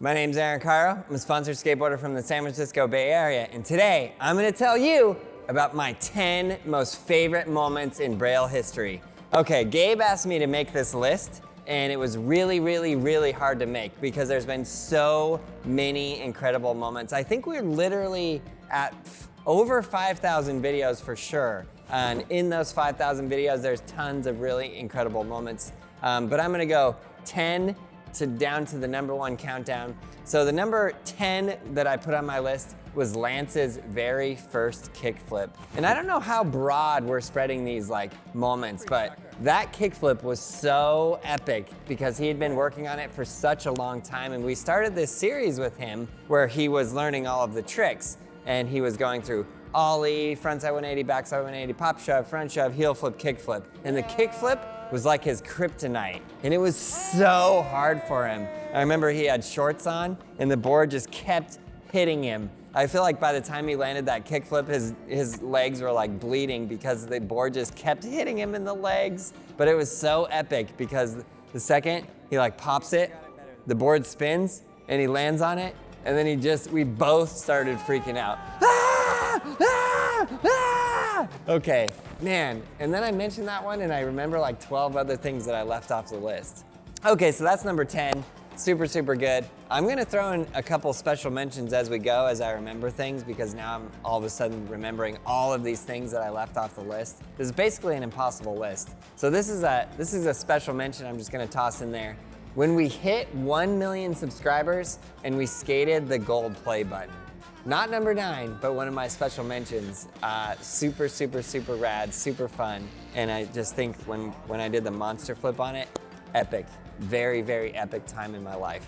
My name's Aaron Kyro. I'm a sponsored skateboarder from the San Francisco Bay Area, and today I'm gonna tell you about my 10 most favorite moments in Braille history. Okay, Gabe asked me to make this list, and it was really hard to make because there's been so many incredible moments. I think we're literally at over 5,000 videos for sure. And in those 5,000 videos, there's tons of really incredible moments. But I'm gonna go 10 down to the number 1 countdown. So the number 10 that I put on my list was Lance's very first kickflip. And I don't know how broad we're spreading these moments, but that kickflip was so epic because he had been working on it for such a long time. And we started this series with him where he was learning all of the tricks, and he was going through ollie, frontside 180, backside 180, pop shove, front shove, heel flip, kick flip. And the kick flip was like his kryptonite. And it was so hard for him. I remember he had shorts on and the board just kept hitting him. I feel like by the time he landed that kick flip, his legs were bleeding because the board just kept hitting him in the legs. But it was so epic because the second he pops it, the board spins and he lands on it, and then we both started freaking out. Okay, man, and then I mentioned that one and I remember 12 other things that I left off the list. Okay, so that's number 10, super good. I'm gonna throw in a couple special mentions as we go, as I remember things, because now I'm all of a sudden remembering all of these things that I left off the list. This is basically an impossible list. So this is a special mention I'm just gonna toss in there. When we hit 1 million subscribers and we skated the gold play button. Not number 9, but one of my special mentions. Super rad, super fun. And I just think when I did the monster flip on it, epic. Very epic time in my life.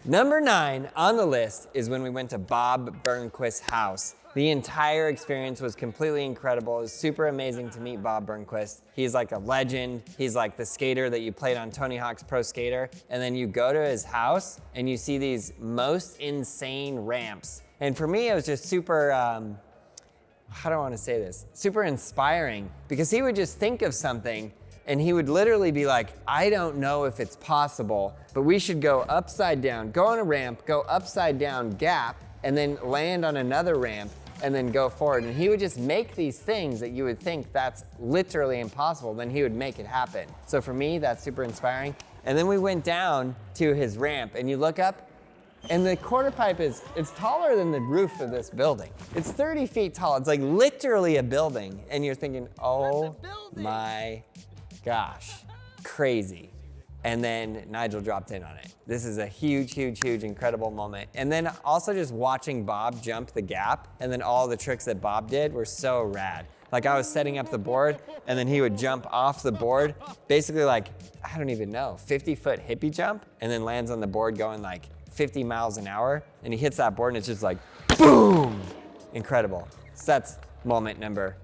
Number 9 on the list is when we went to Bob Burnquist's house. The entire experience was completely incredible. It was super amazing to meet Bob Burnquist. He's like a legend. He's like the skater that you played on Tony Hawk's Pro Skater. And then you go to his house and you see these most insane ramps. And for me, it was just super, how do I want to say this? Super inspiring, because he would just think of something and he would literally be like, I don't know if it's possible, but we should go upside down, go on a ramp, go upside down, gap, and then land on another ramp, and then go forward. And he would just make these things that you would think that's literally impossible, then he would make it happen. So for me, that's super inspiring. And then we went down to his ramp, and you look up, and the quarter pipe it's taller than the roof of this building. It's 30 feet tall. It's literally a building. And you're thinking, oh my gosh, crazy. And then Nigel dropped in on it. This is a huge, incredible moment. And then also just watching Bob jump the gap, and then all the tricks that Bob did were so rad. I was setting up the board, and then he would jump off the board, basically I don't even know, 50-foot hippie jump, and then lands on the board going 50 miles an hour, and he hits that board and it's just boom! Incredible. So that's moment number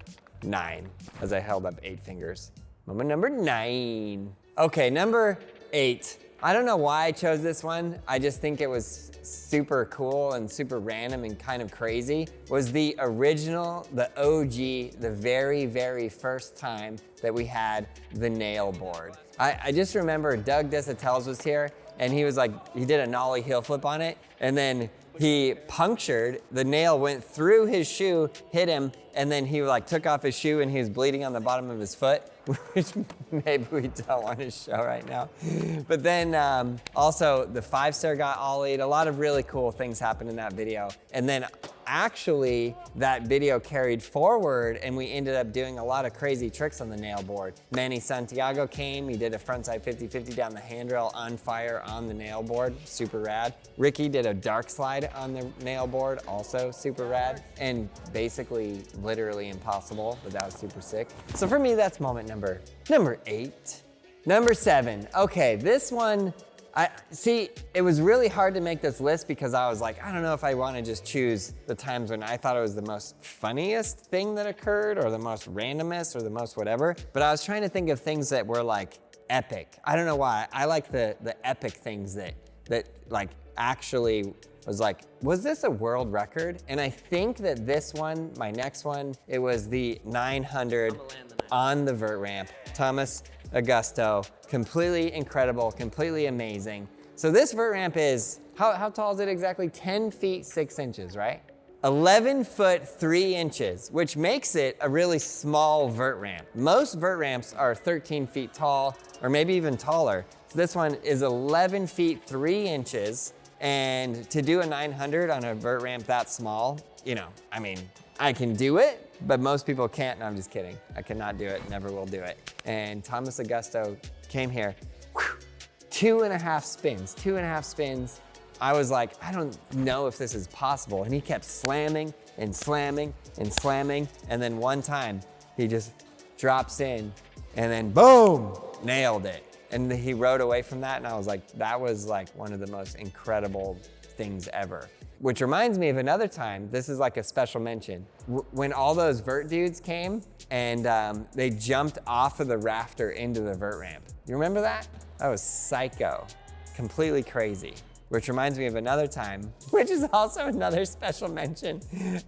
9, as I held up 8 fingers. Moment number 9. Okay, number 8. I don't know why I chose this one. I just think it was super cool and super random and kind of crazy. Was the original, the OG, the very first time that we had the Nailboard. I just remember Doug Desautel was here, and he was he did a nollie heel flip on it, and then he punctured, the nail went through his shoe, hit him, and then he took off his shoe and he was bleeding on the bottom of his foot, which maybe we don't want to show right now. But then also the 5-star got ollied. A lot of really cool things happened in that video. And then actually that video carried forward and we ended up doing a lot of crazy tricks on the Nailboard. Manny Santiago came, he did a frontside 50-50 down the handrail on fire on the Nailboard, super rad. Ricky did a dark slide on the Nailboard, also super rad. And basically literally impossible, but that was super sick. So for me, that's moment number 8. Number 7, okay, this one, it was really hard to make this list because I was I don't know if I want to just choose the times when I thought it was the most funniest thing that occurred or the most randomest or the most whatever, but I was trying to think of things that were epic. I don't know why. I like the epic things that actually was this a world record? And I think that this one, my next one, it was the 900 on the vert ramp. Thomas Augusto, completely incredible, completely amazing. So this vert ramp is how tall is it exactly? 10 feet 6 inches, right? 11 foot 3 inches, which makes it a really small vert ramp. Most vert ramps are 13 feet tall or maybe even taller. So this one is 11 feet 3 inches. And to do a 900 on a vert ramp that small, you know, I mean, I can do it, but most people can't. No, I'm just kidding. I cannot do it, never will do it. And Thomas Augusto came here, 2.5 spins, 2.5 spins. I was like, I don't know if this is possible. And he kept slamming and slamming and slamming. And then one time he just drops in and then boom, nailed it. And he rode away from that, and I was like, that was like one of the most incredible things ever. Which reminds me of another time, this is like a special mention, when all those vert dudes came and they jumped off of the rafter into the vert ramp. You remember that? That was psycho, completely crazy. Which reminds me of another time, which is also another special mention.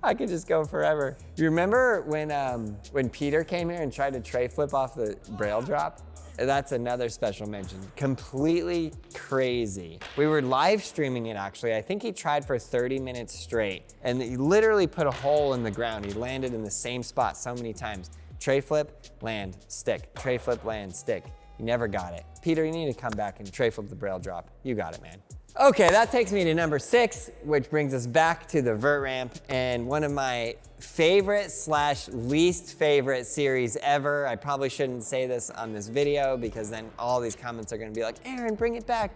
I could just go forever. You remember when Peter came here and tried to tray flip off the Braille drop? That's another special mention. Completely crazy. We were live streaming it actually. I think he tried for 30 minutes straight and he literally put a hole in the ground. He landed in the same spot so many times. Tray flip, land, stick. Tray flip, land, stick. He never got it. Peter, you need to come back and tray flip the Braille drop. You got it, man. Okay, that takes me to number 6, which brings us back to the vert ramp and one of my favorite / least favorite series ever. I probably shouldn't say this on this video because then all these comments are gonna be like, Aaron, bring it back,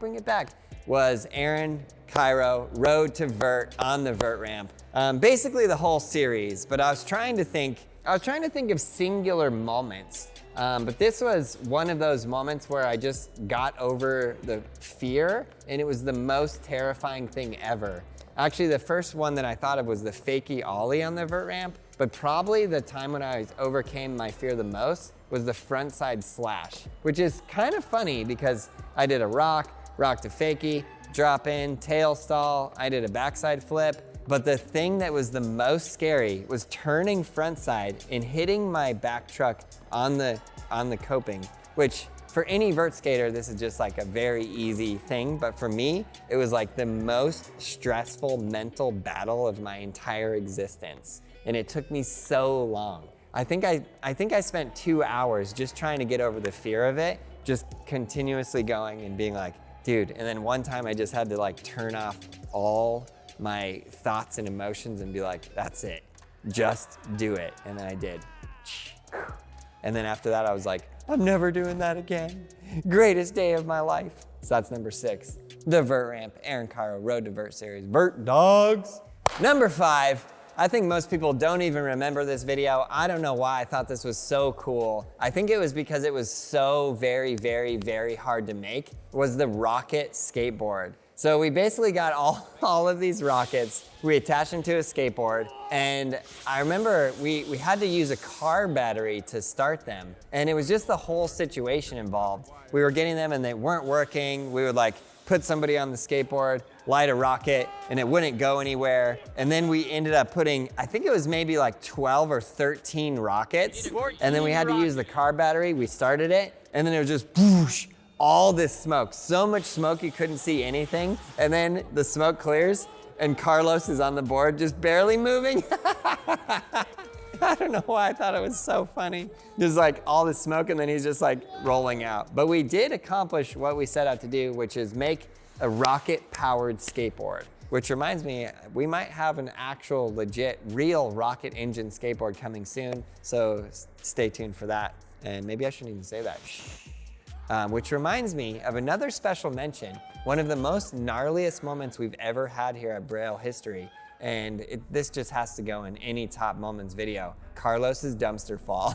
was Aaron Kyro Road to Vert on the vert ramp. Basically the whole series, but I was trying to think of singular moments. But this was one of those moments where I just got over the fear and it was the most terrifying thing ever. Actually, the first one that I thought of was the fakie ollie on the vert ramp, but probably the time when I overcame my fear the most was the frontside slash, which is kind of funny because I did a rock to fakie, drop in, tail stall, I did a backside flip. But the thing that was the most scary was turning frontside and hitting my back truck on the coping, which for any vert skater, this is just like a very easy thing. But for me, it was like the most stressful mental battle of my entire existence. And it took me so long. I think I spent 2 hours just trying to get over the fear of it, just continuously going and being like, dude. And then one time I just had to like turn off all my thoughts and emotions and be like, that's it, just do it. And then I did. And then after that, I was like, I'm never doing that again. Greatest day of my life. So that's number 6, the vert ramp, Aaron Kyro, Road to Vert series, Vert Dogs. Number 5, I think most people don't even remember this video. I don't know why I thought this was so cool. I think it was because it was so very, very, very hard to make, was the rocket skateboard. So we basically got all of these rockets, we attached them to a skateboard, and I remember we had to use a car battery to start them, and it was just the whole situation involved. We were getting them and they weren't working. We would like put somebody on the skateboard, light a rocket, and it wouldn't go anywhere. And then we ended up putting, I think it was maybe like 12 or 13 rockets, and then we had to use the car battery. We started it, and then it was just whoosh, all this smoke, so much smoke you couldn't see anything. And then the smoke clears and Carlos is on the board just barely moving. I don't know why I thought it was so funny. Just like all the smoke and then he's just like rolling out. But we did accomplish what we set out to do, which is make a rocket powered skateboard. Which reminds me, we might have an actual legit real rocket engine skateboard coming soon. So stay tuned for that. And maybe I shouldn't even say that. Which reminds me of another special mention, one of the most gnarliest moments we've ever had here at Braille History, and this just has to go in any top moments video, Carlos's dumpster fall.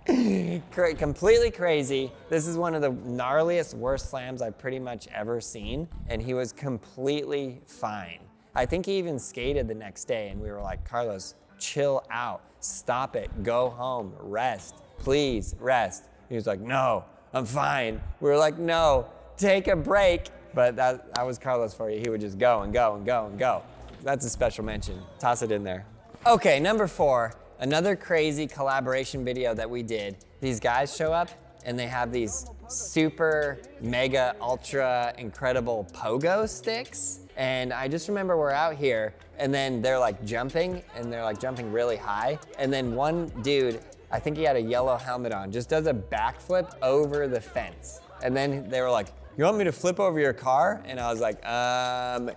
Completely crazy. This is one of the gnarliest, worst slams I've pretty much ever seen, and he was completely fine. I think he even skated the next day, and we were like, Carlos, chill out, stop it, go home, rest, please rest. He was like, no, I'm fine. We were like, no, take a break. But that was Carlos for you. He would just go and go and go and go. That's a special mention. Toss it in there. Okay, number 4, another crazy collaboration video that we did. These guys show up and they have these super mega ultra incredible pogo sticks. And I just remember we're out here and then they're like jumping and they're like jumping really high. And then one dude, I think he had a yellow helmet on, just does a backflip over the fence. And then they were like, "You want me to flip over your car?" And I was like,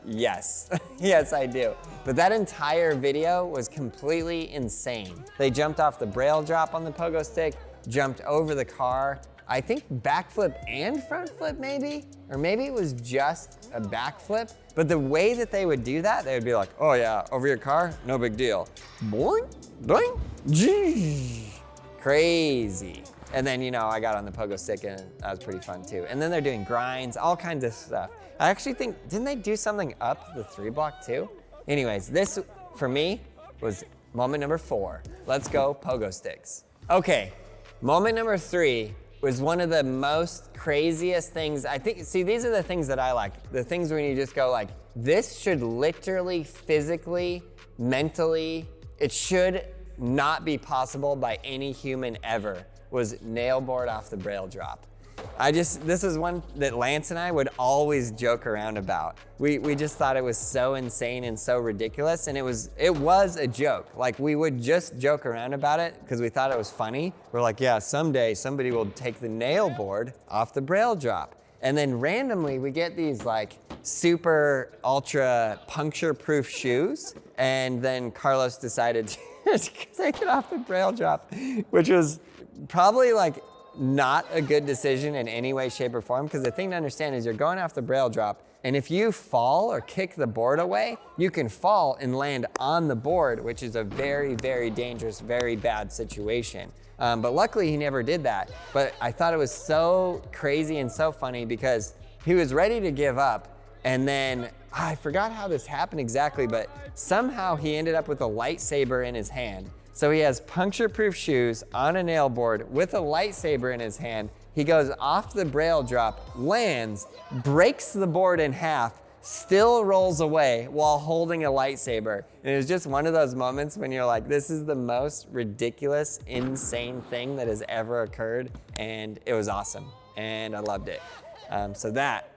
yes. Yes, I do. But that entire video was completely insane. They jumped off the Braille drop on the pogo stick, jumped over the car, I think backflip and front flip maybe, or maybe it was just a backflip. But the way that they would do that, they would be like, "Oh yeah, over your car, no big deal. Boing, boing, gee." Crazy. And then, you know, I got on the pogo stick and that was pretty fun too. And then they're doing grinds, all kinds of stuff. I actually think, didn't they do something up the 3 block too? Anyways, this for me was moment number 4. Let's go pogo sticks. Okay, moment number 3 was one of the most craziest things. I think, see, these are the things that I like. The things when you just go like, this should literally, physically, mentally, it should not be possible by any human ever, was Nailboard off the Braille drop. This is one that Lance and I would always joke around about. We just thought it was so insane and so ridiculous, and it was a joke. Like, we would just joke around about it because we thought it was funny. We're like, yeah, someday somebody will take the Nailboard off the Braille drop. And then randomly we get these like super ultra puncture proof shoes, and then Carlos decided to take it off the Braille drop, which was probably like not a good decision in any way, shape, or form, because the thing to understand is you're going off the Braille drop, and if you fall or kick the board away, you can fall and land on the board, which is a very, very dangerous, very bad situation. But luckily he never did that. But I thought it was so crazy and so funny because he was ready to give up, and then I forgot how this happened exactly, but somehow he ended up with a lightsaber in his hand. So he has puncture-proof shoes on a nail board with a lightsaber in his hand. He goes off the Braille drop, lands, breaks the board in half, still rolls away while holding a lightsaber. And it was just one of those moments when you're like, this is the most ridiculous, insane thing that has ever occurred. And it was awesome. And I loved it. So that,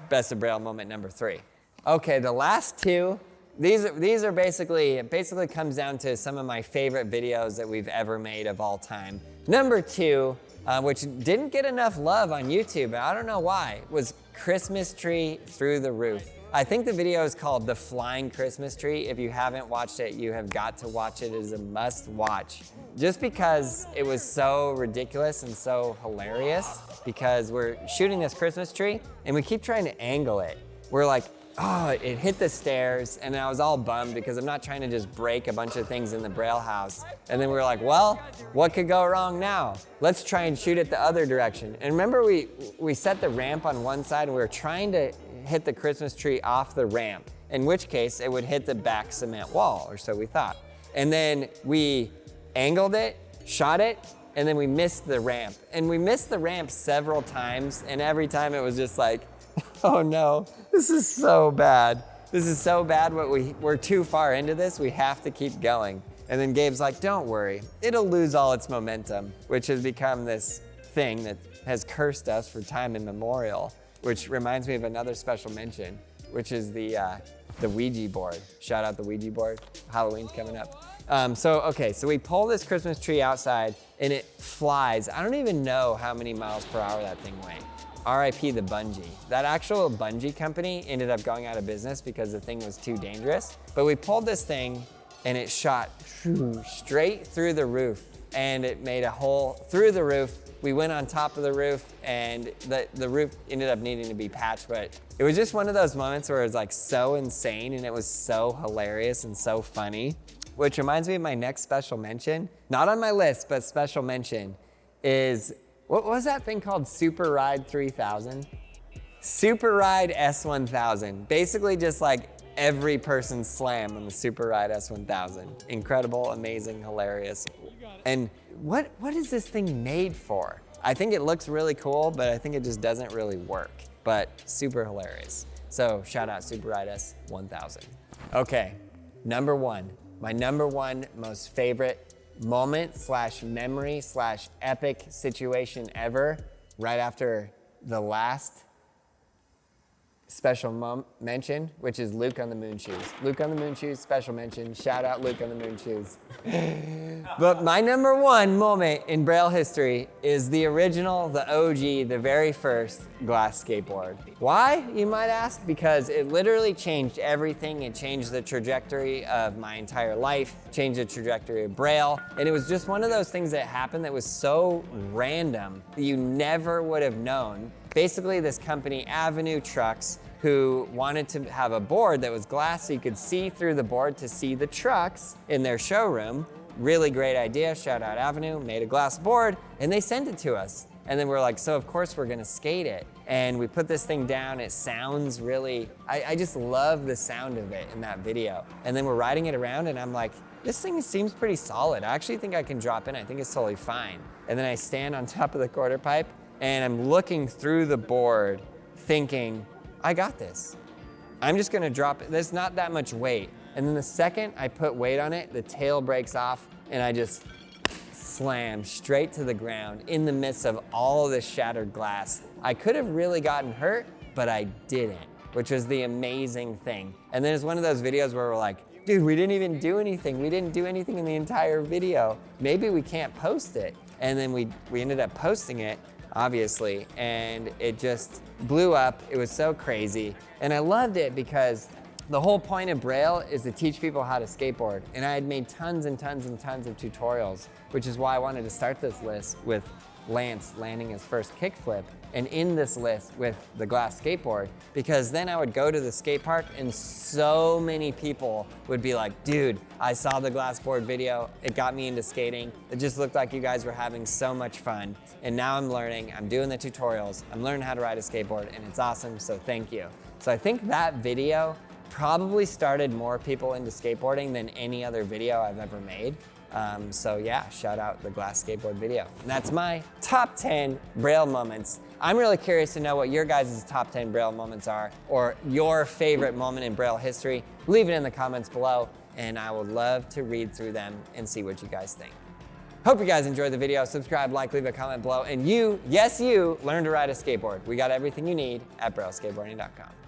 best of Braille moment number 3. Okay, the last 2. These are basically, it basically comes down to some of my favorite videos that we've ever made of all time. Number 2, which didn't get enough love on YouTube, I don't know why, was Christmas tree through the roof. I think the video is called The Flying Christmas Tree. If you haven't watched it, you have got to watch it. It is a must watch. Just because it was so ridiculous and so hilarious, because we're shooting this Christmas tree and we keep trying to angle it. We're like, oh, it hit the stairs, and I was all bummed because I'm not trying to just break a bunch of things in the Braille house. And then we were like, well, what could go wrong now? Let's try and shoot it the other direction. And remember we set the ramp on one side and we were trying to hit the Christmas tree off the ramp, in which case it would hit the back cement wall, or so we thought. And then we angled it, shot it, and then we missed the ramp. And we missed the ramp several times, and every time it was just like, oh no, this is so bad. This is so bad, we're too far into this, we have to keep going. And then Gabe's like, don't worry, it'll lose all its momentum, which has become this thing that has cursed us for time immemorial, which reminds me of another special mention, which is the Ouija board. Shout out the Ouija board, Halloween's coming up. So we pull this Christmas tree outside and it flies. I don't even know how many miles per hour that thing went. RIP the bungee. That actual bungee company ended up going out of business because the thing was too dangerous. But we pulled this thing and it shot straight through the roof, and it made a hole through the roof. We went on top of the roof, and the roof ended up needing to be patched, but it was just one of those moments where it was like so insane and it was so hilarious and so funny. Which reminds me of my next special mention, not on my list, but special mention, is what was that thing called? Super Ride 3000? Super Ride S1000. Basically just like every person's slam on the Super Ride S1000. Incredible, amazing, hilarious. And what is this thing made for? I think it looks really cool, but I think it just doesn't really work. But super hilarious. So shout out Super Ride S1000. Okay, number 1. My number 1 most favorite moment / memory / epic situation ever right after the last special mention, which is Luke on the Moon Shoes. Luke on the Moon Shoes, special mention. Shout out Luke on the Moon Shoes. But my number one moment in Braille history is the original, the OG, the very first glass skateboard. Why, you might ask? Because it literally changed everything. It changed the trajectory of my entire life, changed the trajectory of Braille. And it was just one of those things that happened that was so random that you never would have known. Basically, this company, Avenue Trucks, who wanted to have a board that was glass so you could see through the board to see the trucks in their showroom. Really great idea, shout out Avenue, made a glass board, and they sent it to us. And then we're like, so of course we're gonna skate it. And we put this thing down, it sounds really, I just love the sound of it in that video. And then we're riding it around and I'm like, this thing seems pretty solid. I actually think I can drop in, I think it's totally fine. And then I stand on top of the quarter pipe and I'm looking through the board thinking, I got this. I'm just gonna drop it. There's not that much weight. And then the second I put weight on it, the tail breaks off and I just slam straight to the ground in the midst of all of this shattered glass. I could have really gotten hurt, but I didn't, which was the amazing thing. And then it's one of those videos where we're like, dude, we didn't even do anything. We didn't do anything in the entire video. Maybe we can't post it. And then we ended up posting it, obviously, and it just blew up. It was so crazy. And I loved it because the whole point of Braille is to teach people how to skateboard. And I had made tons and tons and tons of tutorials, which is why I wanted to start this list with Lance landing his first kickflip, and in this list with the glass skateboard, because then I would go to the skate park and so many people would be like, dude, I saw the glass board video, it got me into skating, it just looked like you guys were having so much fun, and now I'm learning, I'm doing the tutorials, I'm learning how to ride a skateboard, and it's awesome, so thank you. So I think that video probably started more people into skateboarding than any other video I've ever made. So yeah, shout out the glass skateboard video. And that's my top 10 Braille moments. I'm really curious to know what your guys' top 10 Braille moments are, or your favorite moment in Braille history. Leave it in the comments below, and I would love to read through them and see what you guys think. Hope you guys enjoyed the video. Subscribe, like, leave a comment below, and you, yes you, learn to ride a skateboard. We got everything you need at brailleskateboarding.com.